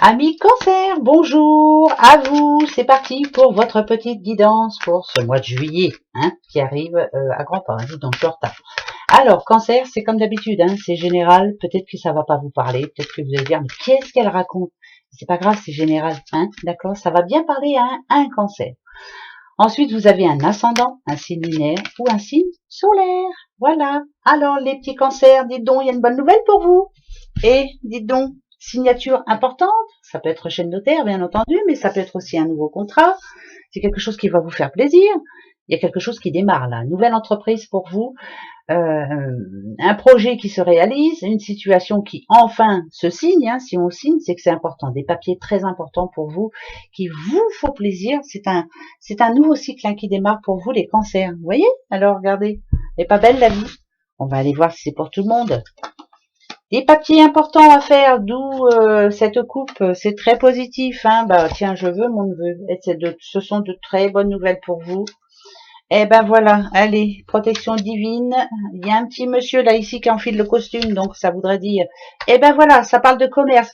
Amis cancer, bonjour à vous, c'est parti pour votre petite guidance pour ce mois de juillet, qui arrive à grands pas, donc je suis en retard. Alors, cancer, c'est comme d'habitude, c'est général, peut-être que ça va pas vous parler, peut-être que vous allez dire, mais qu'est-ce qu'elle raconte? C'est pas grave, c'est général, d'accord? Ça va bien parler à un cancer. Ensuite, vous avez un ascendant, un signe lunaire ou un signe solaire, voilà. Alors, les petits cancers, dites donc, il y a une bonne nouvelle pour vous. Et, dites donc, signature importante, ça peut être chez le notaire, bien entendu, mais ça peut être aussi un nouveau contrat, c'est quelque chose qui va vous faire plaisir, il y a quelque chose qui démarre là, une nouvelle entreprise pour vous, un projet qui se réalise, une situation qui enfin se signe, si on signe, c'est que c'est important, des papiers très importants pour vous, qui vous font plaisir, c'est un nouveau cycle qui démarre pour vous les cancers, vous voyez? Alors regardez, elle est pas belle la vie? On va aller voir si c'est pour tout le monde. Des papiers importants à faire, d'où cette coupe, c'est très positif. Bah tiens, je veux mon neveu. Et ce sont de très bonnes nouvelles pour vous. Eh ben voilà, allez, protection divine. Il y a un petit monsieur là ici qui enfile le costume, donc ça voudrait dire. Eh ben voilà, ça parle de commerce,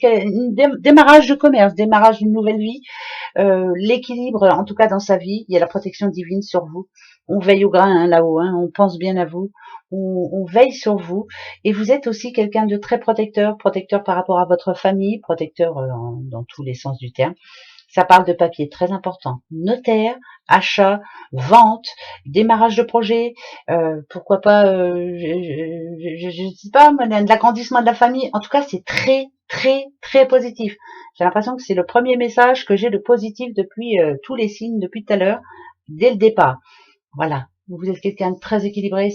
démarrage de commerce, démarrage d'une nouvelle vie, l'équilibre, en tout cas dans sa vie. Il y a la protection divine sur vous. On veille au grain là-haut, on pense bien à vous. On veille sur vous et vous êtes aussi quelqu'un de très protecteur par rapport à votre famille, protecteur dans tous les sens du terme. Ça parle de papier très important, notaire, achat, vente, démarrage de projet, pourquoi pas, je sais pas, de l'agrandissement de la famille. En tout cas, c'est très très très positif. J'ai l'impression que c'est le premier message que j'ai de positif depuis tous les signes depuis tout à l'heure, dès le départ. Voilà. Vous êtes quelqu'un de très équilibré,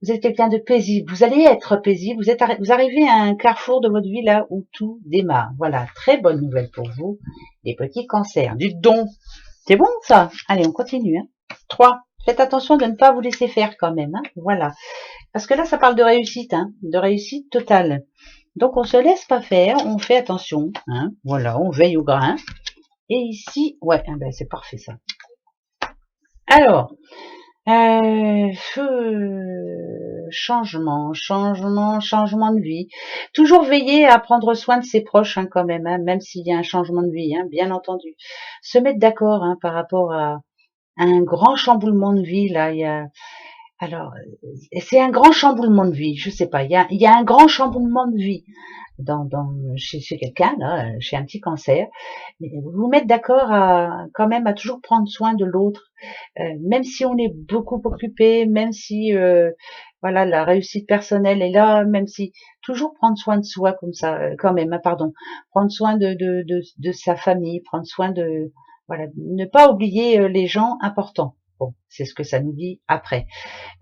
vous êtes quelqu'un de paisible, vous allez être paisible, vous arrivez à un carrefour de votre vie là où tout démarre. Voilà, très bonne nouvelle pour vous, les petits cancers. Du don, c'est bon ça? Allez, on continue. 3. Faites attention de ne pas vous laisser faire quand même. Voilà, parce que là ça parle de réussite totale. Donc on se laisse pas faire, on fait attention. Voilà, on veille au grain. Et ici, ouais, ben c'est parfait ça. Alors, changement de vie. Toujours veiller à prendre soin de ses proches quand même, même s'il y a un changement de vie, bien entendu. Se mettre d'accord par rapport à un grand chamboulement de vie là. Alors, c'est un grand chamboulement de vie. Je sais pas. Il y a un grand chamboulement de vie chez quelqu'un là, chez un petit cancer. Mais vous mettre d'accord quand même à toujours prendre soin de l'autre. Même si on est beaucoup occupé, même si voilà la réussite personnelle est là, même si toujours prendre soin de soi comme ça, quand même, prendre soin de sa famille, prendre soin de voilà, ne pas oublier les gens importants. Bon, c'est ce que ça nous dit après.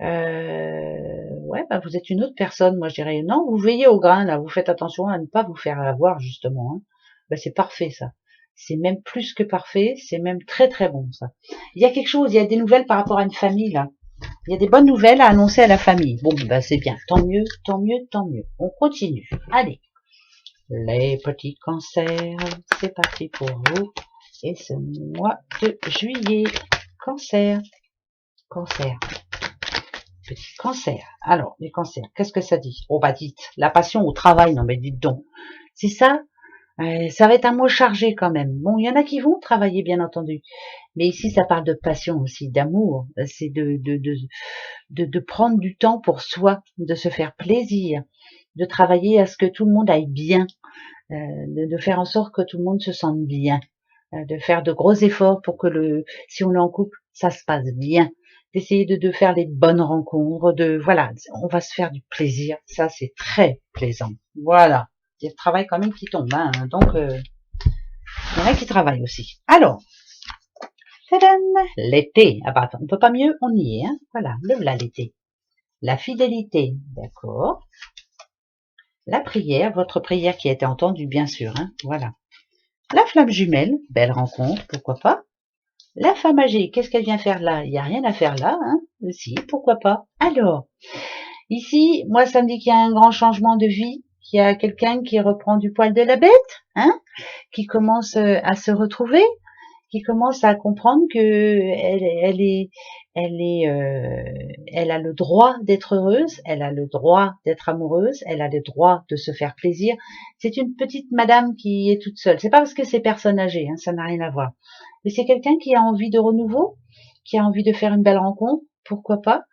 Ouais, bah vous êtes une autre personne, moi je dirais non, vous veillez au grain là, vous faites attention à ne pas vous faire avoir justement. Bah, c'est parfait ça. C'est même plus que parfait, c'est même très très bon ça. Il y a quelque chose, il y a des nouvelles par rapport à une famille là. Il y a des bonnes nouvelles à annoncer à la famille. Bon, bah c'est bien, tant mieux, tant mieux, tant mieux. On continue. Allez, les petits cancers, c'est parti pour vous. Et ce mois de juillet, cancer, cancer, petit cancer. Alors, les cancers, qu'est-ce que ça dit? Oh bah dites, la passion au travail, non mais dites donc. C'est ça. Ça va être un mot chargé quand même. Bon, il y en a qui vont travailler, bien entendu. Mais ici, ça parle de passion aussi, d'amour. C'est de prendre du temps pour soi, de se faire plaisir, de travailler à ce que tout le monde aille bien, de faire en sorte que tout le monde se sente bien, de faire de gros efforts pour que si on est en couple, ça se passe bien, d'essayer de faire les bonnes rencontres, voilà, on va se faire du plaisir. Ça, c'est très plaisant. Voilà. Il y a le travail quand même qui tombe, donc il y en a qui travaillent aussi. Alors, l'été, ah bah on peut pas mieux, on y est, voilà, le voilà l'été. La fidélité, d'accord. La prière, votre prière qui a été entendue, bien sûr, voilà. La flamme jumelle, belle rencontre, pourquoi pas. La femme âgée, qu'est-ce qu'elle vient faire là? Il n'y a rien à faire là, si, pourquoi pas. Alors, ici, moi ça me dit qu'il y a un grand changement de vie, qu'il y a quelqu'un qui reprend du poil de la bête, qui commence à se retrouver, qui commence à comprendre que elle a le droit d'être heureuse, elle a le droit d'être amoureuse, elle a le droit de se faire plaisir. C'est une petite madame qui est toute seule. C'est pas parce que c'est personne âgée, hein, ça n'a rien à voir. Mais c'est quelqu'un qui a envie de renouveau, qui a envie de faire une belle rencontre, pourquoi pas.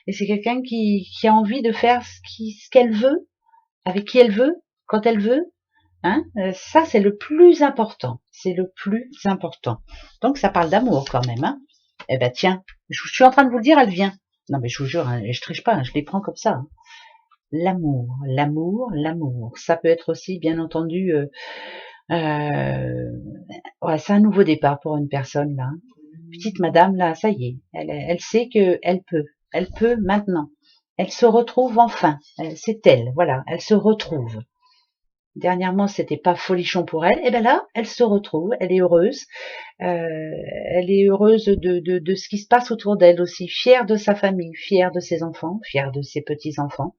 Et c'est quelqu'un qui a envie de faire ce qu'elle veut, avec qui elle veut, quand elle veut. Hein, ça, c'est le plus important. C'est le plus important. Donc, ça parle d'amour quand même. Hein. Eh ben, tiens, je suis en train de vous le dire, elle vient. Non, mais je vous jure, hein, je triche pas, hein, je les prends comme ça. Hein. L'amour, l'amour, l'amour. Ça peut être aussi, bien entendu, ouais, c'est un nouveau départ pour une personne, là. Petite madame, là, ça y est. Elle sait qu'elle peut. Elle peut maintenant. Elle se retrouve enfin. C'est elle, voilà. Elle se retrouve. Dernièrement, c'était pas folichon pour elle. Et ben là, elle se retrouve, elle est heureuse. Elle est heureuse de ce qui se passe autour d'elle aussi, fière de sa famille, fière de ses enfants, fière de ses petits-enfants.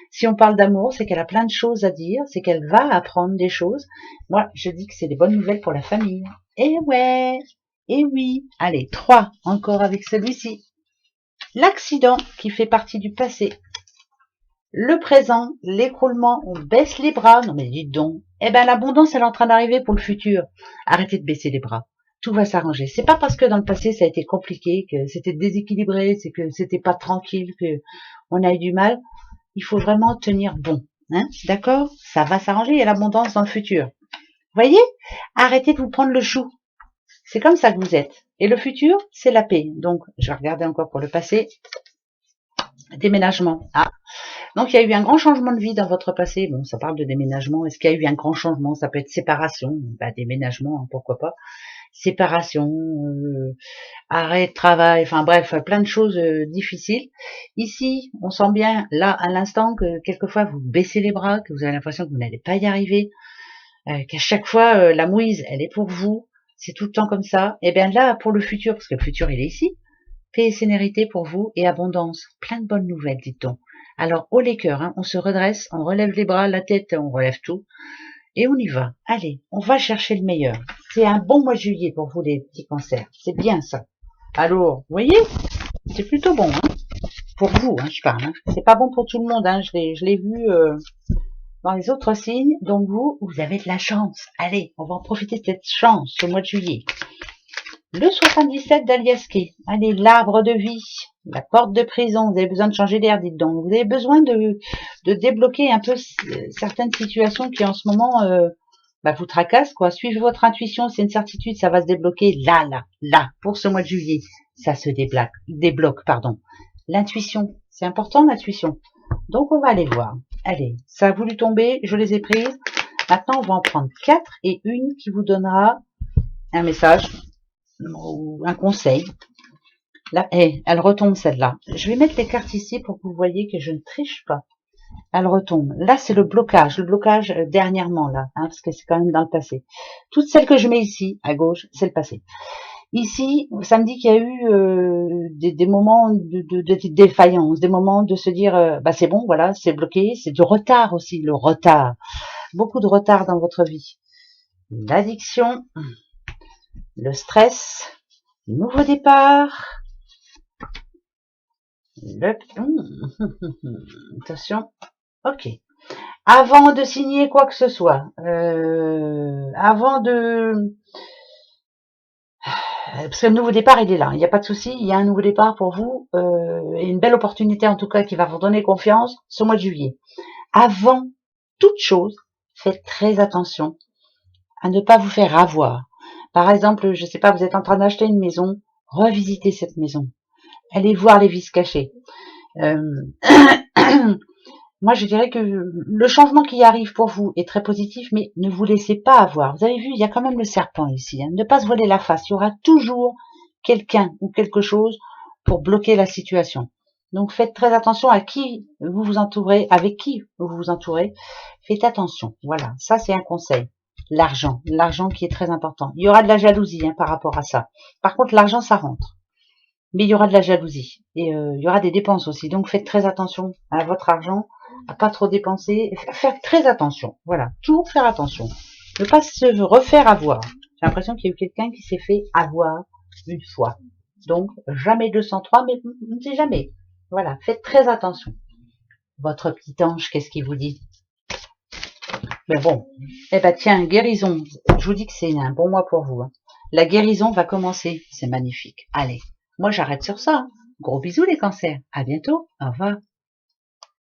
Si on parle d'amour, c'est qu'elle a plein de choses à dire, c'est qu'elle va apprendre des choses. Moi, je dis que c'est des bonnes nouvelles pour la famille. Et ouais, et oui. Allez, 3, encore avec celui-ci. L'accident qui fait partie du passé. Le présent, l'écroulement, on baisse les bras. Non mais dites donc. Eh ben l'abondance, elle est en train d'arriver pour le futur. Arrêtez de baisser les bras. Tout va s'arranger. C'est pas parce que dans le passé ça a été compliqué, que c'était déséquilibré, c'est que c'était pas tranquille, que on a eu du mal. Il faut vraiment tenir bon. Hein, d'accord? Ça va s'arranger, il y a l'abondance dans le futur. Voyez? Arrêtez de vous prendre le chou. C'est comme ça que vous êtes. Et le futur, c'est la paix. Donc, je vais regarder encore pour le passé. Déménagement. Ah. Donc, il y a eu un grand changement de vie dans votre passé. Bon, ça parle de déménagement. Est-ce qu'il y a eu un grand changement? Ça peut être séparation. Bah, déménagement, hein, pourquoi pas. Séparation, arrêt de travail, enfin bref, plein de choses difficiles. Ici, on sent bien, là, à l'instant, que quelquefois, vous baissez les bras, que vous avez l'impression que vous n'allez pas y arriver, qu'à chaque fois, la mouise, elle est pour vous. C'est tout le temps comme ça. Et bien là, pour le futur, parce que le futur, il est ici, paix et sénérité pour vous et abondance. Plein de bonnes nouvelles, dit-on. Alors, haut les cœurs, hein, on se redresse, on relève les bras, la tête, on relève tout. Et on y va. Allez, on va chercher le meilleur. C'est un bon mois de juillet pour vous, les petits cancers. C'est bien ça. Alors, vous voyez, c'est plutôt bon. Hein, pour vous, hein, je parle. Hein. C'est pas bon pour tout le monde. Hein, je l'ai vu dans les autres signes. Donc vous avez de la chance. Allez, on va en profiter de cette chance ce mois de juillet. Le 77 d'Aliasqué. Allez, l'arbre de vie. La porte de prison. Vous avez besoin de changer d'air, dites donc. Vous avez besoin de débloquer un peu certaines situations qui en ce moment vous tracassent, quoi. Suivez votre intuition, c'est une certitude, ça va se débloquer là, pour ce mois de juillet. Ça se débloque, pardon. L'intuition, c'est important l'intuition. Donc on va aller voir. Allez, ça a voulu tomber, je les ai prises. Maintenant, on va en prendre 4 et une qui vous donnera un message ou un conseil. Là, elle retombe celle-là. Je vais mettre les cartes ici pour que vous voyez que je ne triche pas. Elle retombe. Là, c'est le blocage dernièrement, là, hein, parce que c'est quand même dans le passé. Toutes celles que je mets ici, à gauche, c'est le passé. Ici, ça me dit qu'il y a eu des moments de défaillance, des moments de se dire, c'est bon, voilà, c'est bloqué. C'est du retard aussi, le retard. Beaucoup de retard dans votre vie. L'addiction, le stress, nouveau départ, attention, ok. Avant de signer quoi que ce soit, avant de... Parce que le nouveau départ, il est là, il n'y a pas de souci, il y a un nouveau départ pour vous, et une belle opportunité en tout cas qui va vous donner confiance ce mois de juillet. Avant toute chose, faites très attention à ne pas vous faire avoir. Par exemple, je sais pas, vous êtes en train d'acheter une maison, revisitez cette maison. Allez voir les vices cachés. Moi, je dirais que le changement qui arrive pour vous est très positif, mais ne vous laissez pas avoir. Vous avez vu, il y a quand même le serpent ici. Hein. Ne pas se voiler la face. Il y aura toujours quelqu'un ou quelque chose pour bloquer la situation. Donc, faites très attention à qui vous vous entourez, avec qui vous vous entourez. Faites attention. Voilà, ça c'est un conseil. L'argent qui est très important. Il y aura de la jalousie par rapport à ça. Par contre, l'argent, ça rentre. Mais il y aura de la jalousie. Et il y aura des dépenses aussi. Donc, faites très attention à votre argent. À pas trop dépenser, faire très attention. Voilà, toujours faire attention. Ne pas se refaire avoir. J'ai l'impression qu'il y a eu quelqu'un qui s'est fait avoir une fois. Donc, jamais 203, mais on ne sait jamais. Voilà, faites très attention. Votre petit ange, qu'est-ce qu'il vous dit? Mais bon, eh ben tiens, guérison. Je vous dis que c'est un bon mois pour vous. Hein. La guérison va commencer. C'est magnifique. Allez, moi j'arrête sur ça. Hein. Gros bisous les cancers. À bientôt. Au revoir.